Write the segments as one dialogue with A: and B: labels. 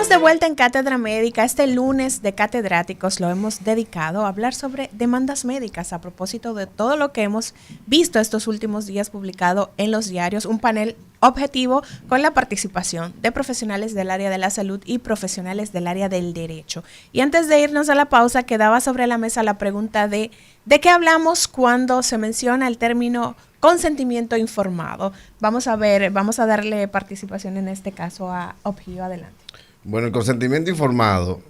A: Estamos de vuelta en Cátedra Médica. Este lunes de catedráticos lo hemos dedicado a hablar sobre demandas médicas a propósito de todo lo que hemos visto estos últimos días publicado en los diarios. Un panel objetivo con la participación de profesionales del área de la salud y profesionales del área del derecho. Y antes de irnos a la pausa, quedaba sobre la mesa la pregunta ¿de qué hablamos cuando se menciona el término consentimiento informado? Vamos a darle participación en este caso a Obgio. Adelante.
B: Bueno, el consentimiento informado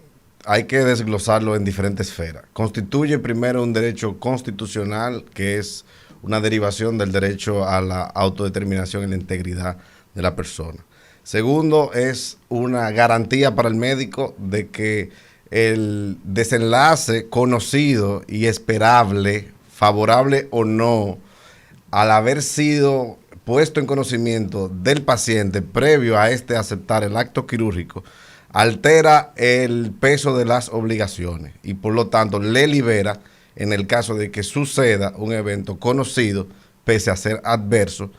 B: hay que desglosarlo en diferentes esferas. Constituye primero un derecho constitucional, que es una derivación del derecho a la autodeterminación y la integridad de la persona. Segundo, es una garantía para el médico de que el desenlace conocido y esperable, favorable o no, al haber sido puesto en conocimiento del paciente previo a aceptar el acto quirúrgico, altera el peso de las obligaciones y por lo tanto le libera en el caso de que suceda un evento conocido, pese a ser adverso,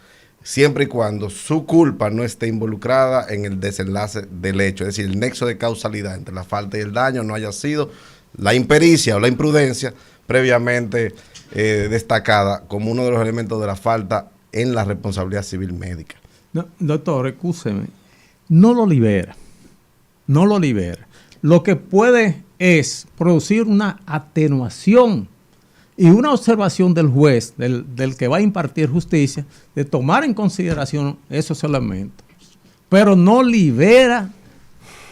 B: siempre y cuando su culpa no esté involucrada en el desenlace del hecho. Es decir, el nexo de causalidad entre la falta y el daño no haya sido la impericia o la imprudencia previamente destacada como uno de los elementos de la falta en la responsabilidad civil médica.
C: No, doctor, excúseme, no lo libera. Lo que puede es producir una atenuación y una observación del juez, del que va a impartir justicia, de tomar en consideración esos elementos, pero no libera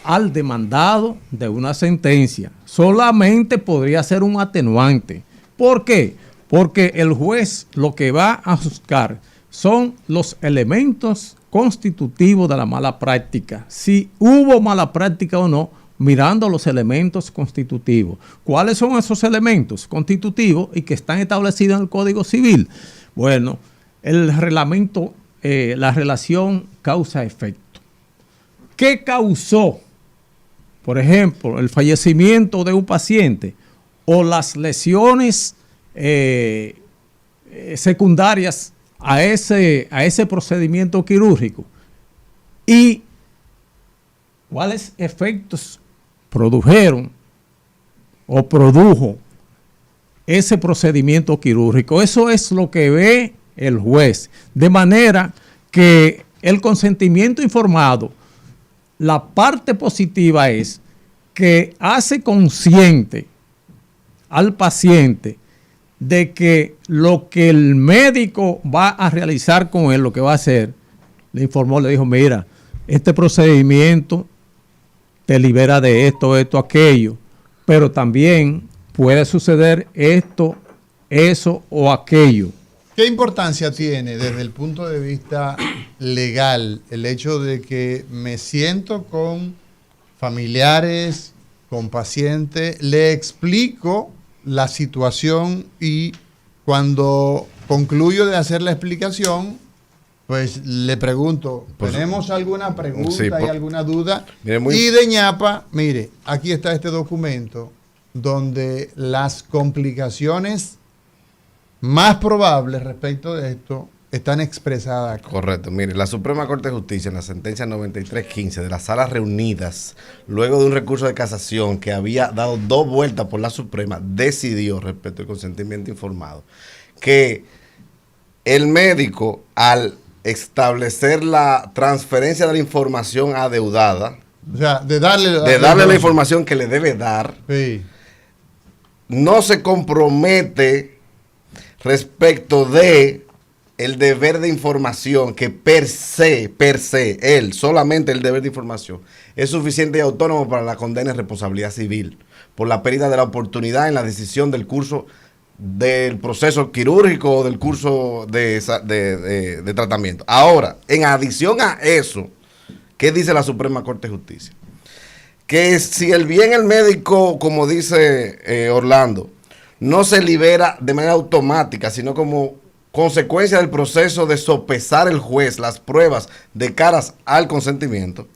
C: al demandado de una sentencia. Solamente podría ser un atenuante. ¿Por qué? Porque el juez lo que va a juzgar son los elementos constitutivos de la mala práctica. Si hubo mala práctica o no, mirando los elementos constitutivos. ¿Cuáles son esos elementos constitutivos y que están establecidos en el Código Civil? Bueno, el reglamento, la relación causa-efecto. ¿Qué causó, por ejemplo, el fallecimiento de un paciente o las lesiones secundarias a ese procedimiento quirúrgico? ¿Y cuáles efectos produjeron o produjo ese procedimiento quirúrgico? Eso es lo que ve el juez. De manera que el consentimiento informado, la parte positiva es que hace consciente al paciente de que lo que el médico va a realizar con él, lo que va a hacer, le informó, le dijo, mira, este procedimiento te libera de esto, aquello, pero también puede suceder esto, eso o aquello.
D: ¿Qué importancia tiene desde el punto de vista legal el hecho de que me siento con familiares, con pacientes, le explico la situación y cuando concluyo de hacer la explicación, pues le pregunto, ¿tenemos alguna pregunta
B: sí,
D: y alguna duda?
B: Mire,
D: y de ñapa, mire, aquí está este documento donde las complicaciones más probables respecto de esto están expresadas acá.
B: Correcto. Mire, la Suprema Corte de Justicia en la sentencia 9315 de las salas reunidas, luego de un recurso de casación que había dado 2 vueltas por la Suprema, decidió respecto al consentimiento informado que el médico, al establecer la transferencia de la información adeudada,
D: o sea, de darle
B: la información que le debe dar,
D: sí,
B: no se compromete respecto de el deber de información que per se, solamente el deber de información es suficiente y autónomo para la condena de responsabilidad civil por la pérdida de la oportunidad en la decisión del curso del proceso quirúrgico o del curso de tratamiento. Ahora, en adición a eso, ¿qué dice la Suprema Corte de Justicia? Que si el médico, como dice Orlando, no se libera de manera automática, sino como consecuencia del proceso de sopesar el juez las pruebas de caras al consentimiento,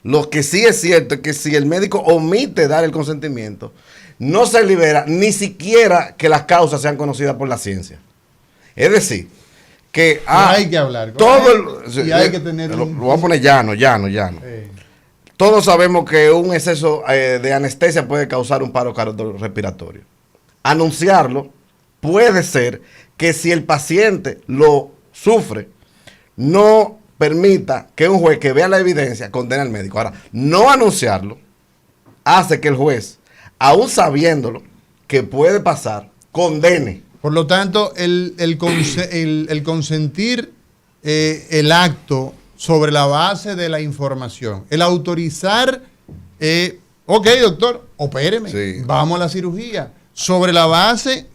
B: lo que sí es cierto es que si el médico omite dar el consentimiento, no se libera ni siquiera que las causas sean conocidas por la ciencia. Es decir, que
D: hay que hablar
B: todo
D: y hay que tener
B: lo voy a poner llano. Todos sabemos que un exceso de anestesia puede causar un paro cardiorrespiratorio. Anunciarlo puede ser que si el paciente lo sufre, no permita que un juez que vea la evidencia condene al médico. Ahora, no anunciarlo hace que el juez, aún sabiéndolo que puede pasar, condene.
D: Por lo tanto, el consentir el acto sobre la base de la información, el autorizar, ok, doctor, opéreme,
B: Sí.
D: vamos a la cirugía, sobre la base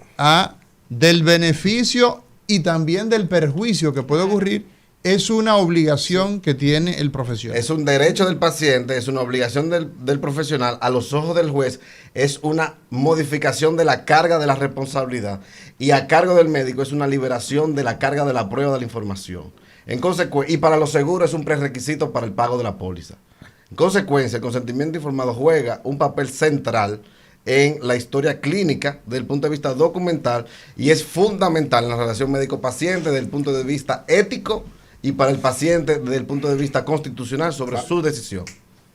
D: del beneficio y también del perjuicio que puede ocurrir, es una obligación que tiene el profesional.
B: Es un derecho del paciente, es una obligación del profesional. A los ojos del juez es una modificación de la carga de la responsabilidad. Y a cargo del médico es una liberación de la carga de la prueba de la información. Y para los seguros es un prerequisito para el pago de la póliza. En consecuencia, el consentimiento informado juega un papel central en la historia clínica desde el punto de vista documental y es fundamental en la relación médico-paciente desde el punto de vista ético y para el paciente desde el punto de vista constitucional sobre su decisión.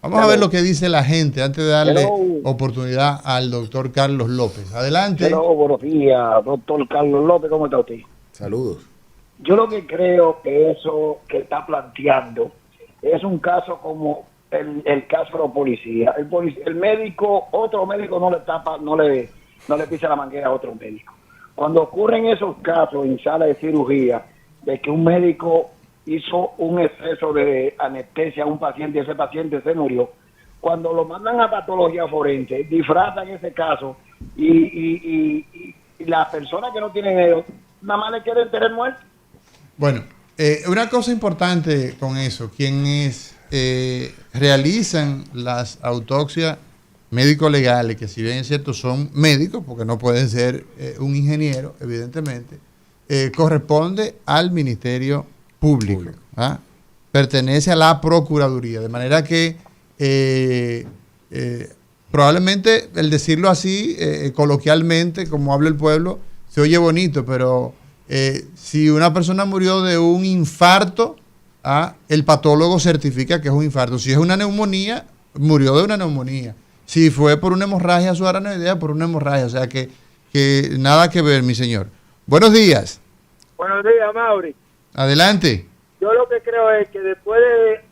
D: Vamos a ver lo que dice la gente antes de darle oportunidad al doctor Carlos López. Adelante.
E: Hello, buenos días, doctor Carlos López, ¿cómo está usted?
B: Saludos.
E: Yo lo que creo que eso que está planteando es un caso como el caso de los policías. El médico, otro médico no le tapa, no le pisa la manguera a otro médico. Cuando ocurren esos casos en sala de cirugía, de que un médico hizo un exceso de anestesia a un paciente y ese paciente se murió, cuando lo mandan a patología forense, disfrazan ese caso y las personas que no tienen ellos, nada más le quieren tener muerto.
D: Bueno, una cosa importante con eso, quienes realizan las autopsias médico-legales, que si bien es cierto son médicos, porque no pueden ser un ingeniero, evidentemente, corresponde al Ministerio Público. Pertenece a la Procuraduría, de manera que probablemente el decirlo así, coloquialmente, como habla el pueblo, se oye bonito, pero si una persona murió de un infarto, el patólogo certifica que es un infarto. Si es una neumonía, murió de una neumonía. Si fue por una hemorragia subaracnoidea, por una hemorragia. O sea que nada que ver, mi señor. Buenos días.
F: Buenos días, Mauri.
D: Adelante.
F: Yo lo que creo es que después de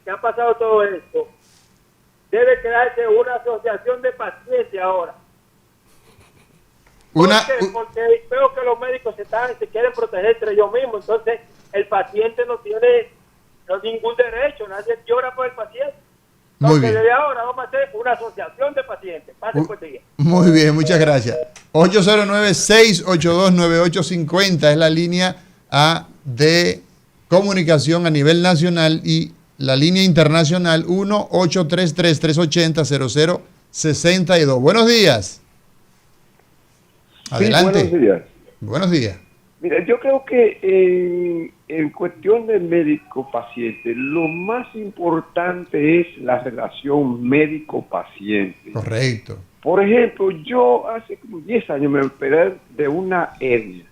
F: que ha pasado todo esto, debe crearse una asociación de pacientes ahora. Porque veo que los médicos se quieren proteger entre ellos mismos, entonces el paciente no tiene ningún derecho, nadie llora por el paciente.
D: Muy bien.
F: Desde ahora vamos a hacer una asociación de pacientes. Pase por día.
D: Muy bien, muchas gracias. 809-682-9850 es la línea de comunicación a nivel nacional y la línea internacional 1-833-380-0062. Buenos días. Adelante.
G: Sí, buenos días.
D: Buenos días.
G: Mira, yo creo que en cuestión de médico-paciente, lo más importante es la relación médico-paciente.
D: Correcto.
G: Por ejemplo, yo hace como 10 años me operé de una hernia.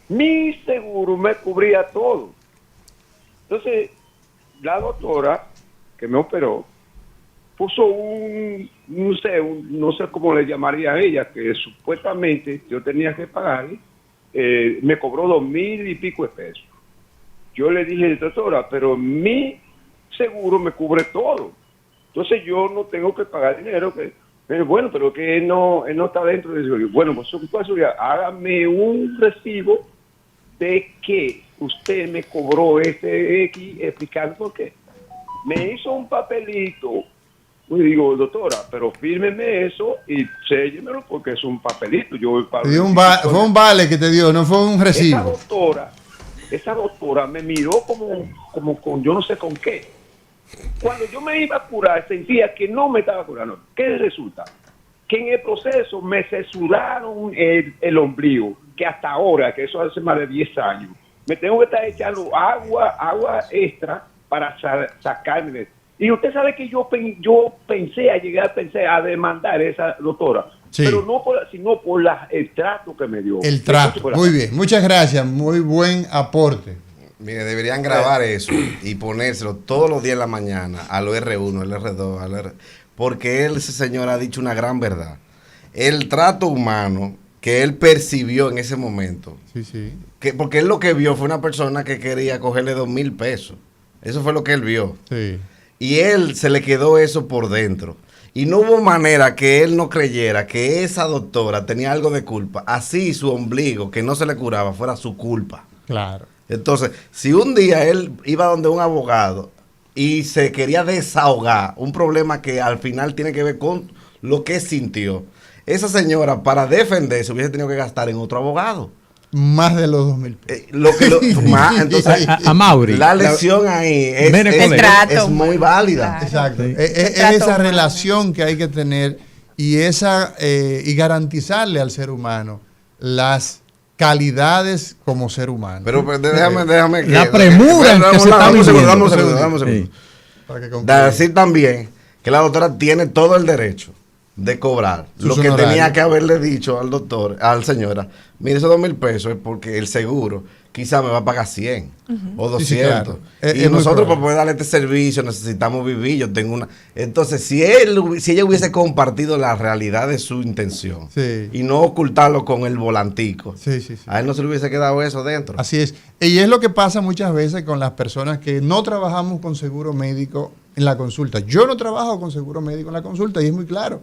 G: Mi seguro me cubría todo. Entonces, la doctora que me operó puso no sé cómo le llamaría a ella, que supuestamente yo tenía que pagarle, me cobró 2,000 y pico de pesos. Yo le dije, doctora, pero mi seguro me cubre todo. Entonces yo no tengo que pagar dinero. Bueno, pero que él no está dentro de eso. Bueno, pues hágame un recibo de que usted me cobró ese X, explicando por qué. Me hizo un papelito. Y digo, doctora, pero fírmeme eso y séllemelo porque es un papelito.
D: Fue un vale que te dio, no fue un recibo.
G: Esa doctora me miró como con yo no sé con qué. Cuando yo me iba a curar, sentía que no me estaba curando. ¿Qué resulta? Que en el proceso me censuraron el ombligo, que hasta ahora, que eso hace más de 10 años, me tengo que estar echando agua extra para sacarme. Y usted sabe que yo pensé a demandar a esa doctora, sí, pero sino por el trato que me dio.
D: El trato, muy bien, muchas gracias, muy buen aporte.
B: Mire, deberían grabar eso y ponérselo todos los días en la mañana a los R1, al R2, al R... Porque ese señor ha dicho una gran verdad. El trato humano que él percibió en ese momento.
D: Sí.
B: Porque él lo que vio fue una persona que quería cogerle 2,000 pesos. Eso fue lo que él vio.
D: Sí.
B: Y él se le quedó eso por dentro. Y no hubo manera que él no creyera que esa doctora tenía algo de culpa. Así su ombligo, que no se le curaba, fuera su culpa.
D: Claro.
B: Entonces, si un día él iba donde un abogado y se quería desahogar un problema que al final tiene que ver con lo que sintió, esa señora para defenderse hubiese tenido que gastar en otro abogado.
D: Más de los 2,000 pesos.
B: Entonces,
C: a Mauri.
B: la lesión ahí es muy válida.
A: Claro.
D: Exacto.
A: Sí.
D: Es esa relación que hay que tener y garantizarle al ser humano las calidades como ser humano.
B: Pero déjame que...
C: La premura en que se está viviendo.
B: Dame un segundo.
C: Sí.
B: Decir también que la doctora tiene todo el derecho de cobrar
D: Sus
B: lo que
D: honorarios.
B: tenía que haberle dicho al doctor, al señora, mire, esos 2,000 pesos es porque el seguro quizá me va a pagar 100 o 200.
D: Sí, claro.
B: Y
D: Es muy
B: nosotros
D: probable.
B: para poder darle este servicio necesitamos vivir. Yo tengo una... Entonces, si ella hubiese compartido la realidad de su intención
D: Sí.
B: y no ocultarlo con el volantico,
D: Sí.
B: a él no se le hubiese quedado eso dentro.
D: Así es. Y es lo que pasa muchas veces con las personas que no trabajamos con seguro médico en la consulta. Yo no trabajo con seguro médico en la consulta y es muy claro.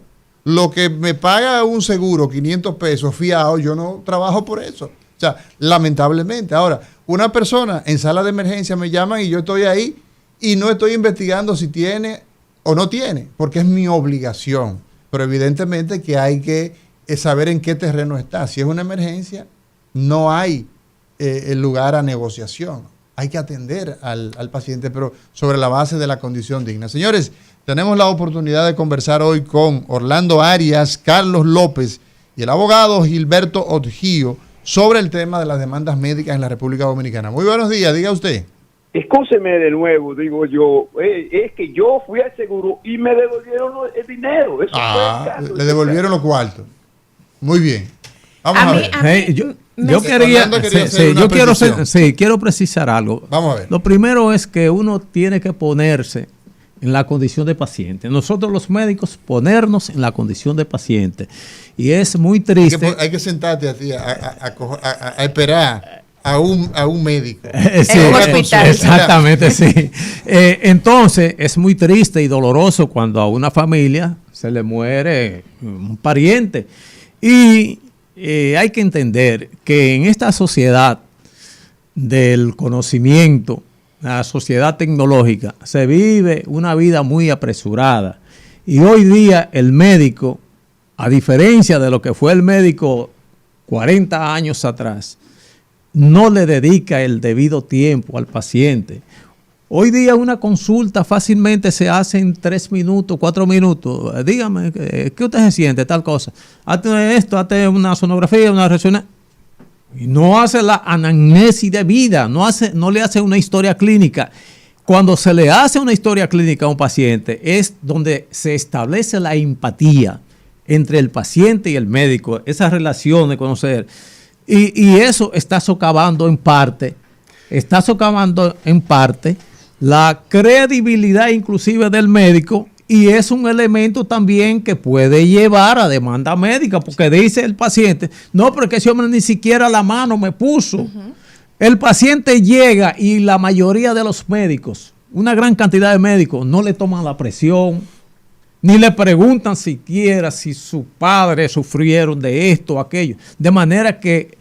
D: Lo que me paga un seguro, 500 pesos fiado, yo no trabajo por eso. O sea, lamentablemente. Ahora, una persona en sala de emergencia me llama y yo estoy ahí y no estoy investigando si tiene o no tiene, porque es mi obligación. Pero evidentemente que hay que saber en qué terreno está. Si es una emergencia, no hay el lugar a negociación. Hay que atender al paciente, pero sobre la base de la condición digna. Señores, tenemos la oportunidad de conversar hoy con Orlando Arias, Carlos López y el abogado Gilberto Odgio sobre el tema de las demandas médicas en la República Dominicana. Muy buenos días, diga usted.
G: Escúcheme de nuevo, digo yo, es que yo fui al seguro y me devolvieron el dinero. Eso fue el caso.
D: Le devolvieron los cuartos. Muy bien. Vamos a ver.
C: Hey, yo quería,
D: Orlando quería hacer una
C: yo
D: precisión.
C: quiero precisar algo.
D: Vamos a ver.
C: Lo primero es que uno tiene que ponerse en la condición de paciente. Nosotros los médicos ponernos en la condición de paciente. Y es muy triste.
D: Hay que sentarte a ti a esperar a un médico.
C: Sí,
A: En un hospital.
C: Exactamente, sí. Entonces, es muy triste y doloroso cuando a una familia se le muere un pariente. Y hay que entender que en esta sociedad del conocimiento, la sociedad tecnológica, se vive una vida muy apresurada. Y hoy día el médico, a diferencia de lo que fue el médico 40 años atrás, no le dedica el debido tiempo al paciente. Hoy día una consulta fácilmente se hace en 3 minutos, 4 minutos. Dígame, ¿qué usted se siente? Tal cosa. Hazte esto, hazte una sonografía, una resonancia. Y no hace la anamnesis de vida, no le hace una historia clínica. Cuando se le hace una historia clínica a un paciente es donde se establece la empatía entre el paciente y el médico, esa relación de conocer. Y eso está socavando en parte la credibilidad inclusive del médico, y es un elemento también que puede llevar a demanda médica, porque dice el paciente, no, pero que ese hombre ni siquiera la mano me puso. Uh-huh. El paciente llega y la mayoría de los médicos, una gran cantidad de médicos, no le toman la presión, ni le preguntan siquiera si sus padres sufrieron de esto o aquello. De manera que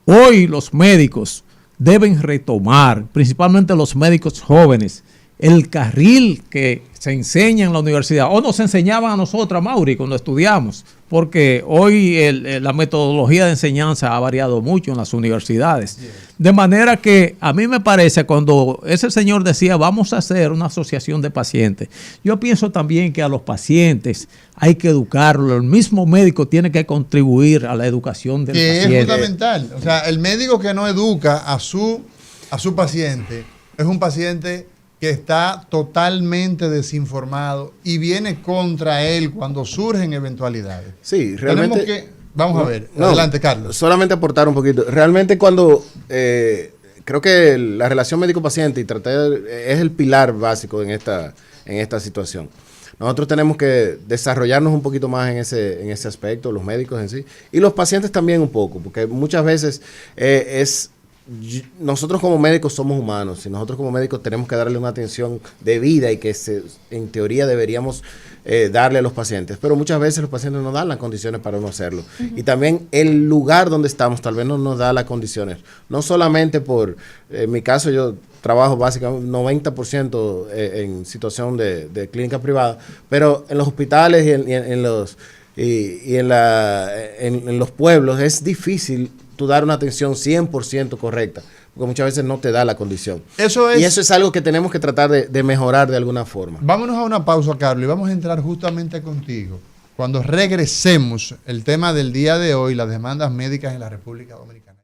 C: hoy los médicos deben retomar, principalmente los médicos jóvenes, el carril que se enseña en la universidad, o nos enseñaban a nosotros, Mauri, cuando estudiamos, porque hoy la metodología de enseñanza ha variado mucho en las universidades. De manera que a mí me parece, cuando ese señor decía, vamos a hacer una asociación de pacientes, yo pienso también que a los pacientes hay que educarlo. El mismo médico tiene que contribuir a la educación del paciente.
D: Que es fundamental. O sea, el médico que no educa a su paciente es un paciente que está totalmente desinformado y viene contra él cuando surgen eventualidades.
H: Sí, realmente...
D: Vamos a ver, adelante, Carlos.
H: Solamente aportar un poquito. Realmente cuando creo que la relación médico-paciente y tratar es el pilar básico en esta situación. Nosotros tenemos que desarrollarnos un poquito más en ese aspecto, los médicos en sí, y los pacientes también un poco, porque muchas veces nosotros como médicos somos humanos y nosotros como médicos tenemos que darle una atención debida y que en teoría deberíamos darle a los pacientes, pero muchas veces los pacientes no dan las condiciones para no hacerlo. Y también el lugar donde estamos tal vez no nos da las condiciones, no solamente en mi caso yo trabajo básicamente 90% en situación de clínica privada, pero en los hospitales y en los pueblos es difícil tú dar una atención 100% correcta, porque muchas veces no te da la condición. Y eso es algo que tenemos que tratar de mejorar de alguna forma.
D: Vámonos a una pausa, Carlos, y vamos a entrar justamente contigo. Cuando regresemos, el tema del día de hoy, las demandas médicas en la República Dominicana.